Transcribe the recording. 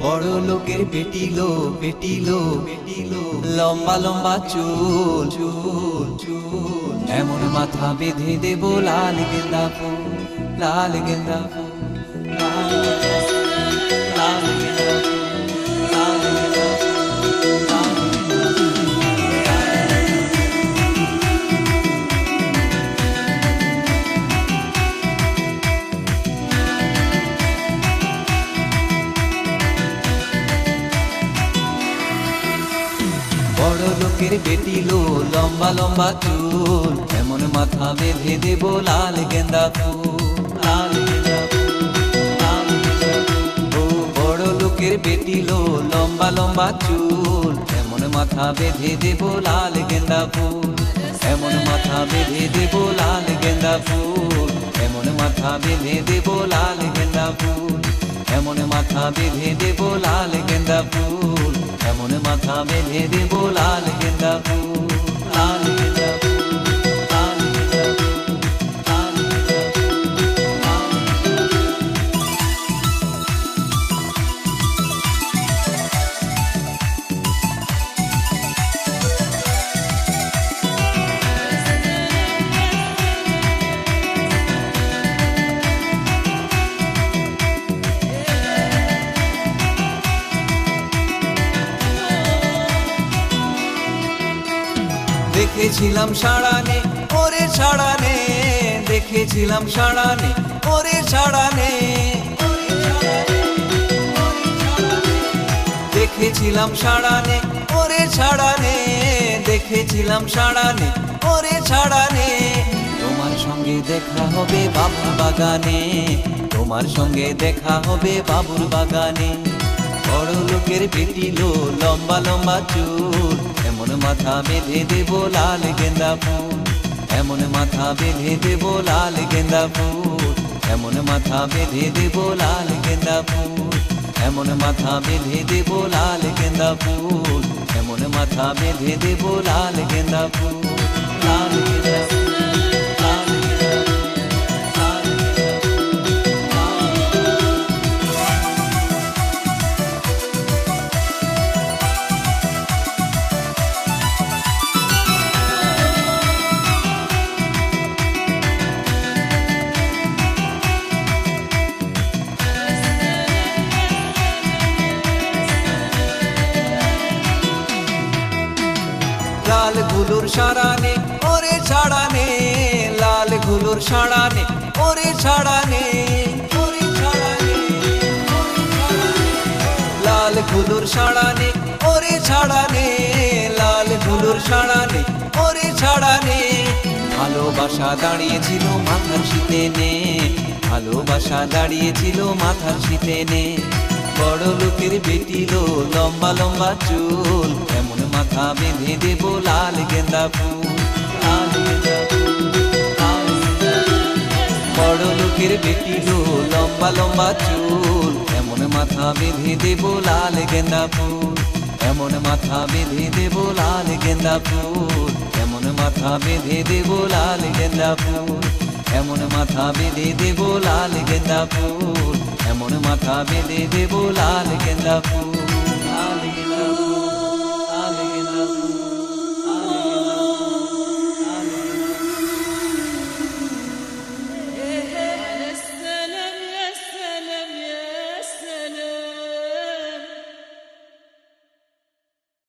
বড় লোকের বেটিলো বেটিলো বেটিলো লম্বা লম্বা চুল চুল চুল এমন মাথা বেঁধে দেব লাল গেন্দা ফুল লাল গেন্দা ফুল লাল গেন্দা ফুল লাল গেন্দা বড় লোকের বেটিলো লম্বা লম্বা চুল এমন মাথা বেঁধে দেব লাল গেন্দা ফুল লাল গেন্দা ফুল ও বড় লোকের বেটিলো লম্বা লম্বা চুল এমন মাথা বেঁধে দেব লাল গেন্দা ফুল এমন মাথা বেঁধে দেব লাল গেন্দা ফুল এমন মাথা বেঁধে দেব লাল গেন্দা ফুল এমন মাথা বেঁধে দেব লাল গেন্দা ফুল এমন মাথা বেঁধে দেব লাল গেন্দা ফুল লাল গেন্দা ফুল লাল গেন্দা ফুল লাল দেখেছিলাম সাড়ানে ওরে সাড়ানে দেখেছিলাম সাড়ানে ওরে সাড়ানে দেখেছিলাম সাড়ানে ওরে সাড়ানে দেখেছিলাম সাড়ানে ওরে সাড়ানে তোমার সঙ্গে দেখা হবে বাবুর বাগানে তোমার সঙ্গে দেখা হবে বাবুর বাগানে বড় লোকের বেটিলো লম্বা লম্বা চুল এমন মাথা বেঁধে দেব লাল গেন্দা ফুল এমন মাথা বেঁধে দেব লাল গেন্দা ফুল এমন মাথা বেঁধে দেব লাল গেন্দা ফুল এমন মাথা বেঁধে দেব লাল গেন্দা ফুল এমন মাথা বেঁধে দেব লাল গেন্দা ফুল লাল গেন্দা ফুল লাল গুলোর সাড়ানে ওরে ছাড়ানে লাল গুলোর সাড়ানে ওরে ছাড়ানে ওরে ছাড়ানে লাল গুলোর সাড়ানে ওরে ছাড়ানে লাল গুলোর সাড়ানে ওরে ছাড়ানে ভালোবাসা দাঁড়িয়েছিল মাথার শীতে নে ভালোবাসা দাঁড়িয়েছিল মাথার শীতে নে বড় লোকের বেটিলো লম্বা লম্বা চুল এমন মাথা বেঁধে দেব লাল গেন্দা ফুল লাল গেন্দা ফুল বড় লোকের বেটিলো লম্বা লম্বা চুল এমন মাথা বেঁধে দেব লাল গেন্দা ফুল এমন মাথা বেঁধে দেব লাল গেন্দা ফুল এমন মাথা বেঁধে দেব লাল গেন্দা ফুল এমন মাথা বেঁধে দেব লাল গেন্দা ফুল এমন মাথা বেঁধে দেব লাল গেন্দা ফুল লাল গেন্দা ফুল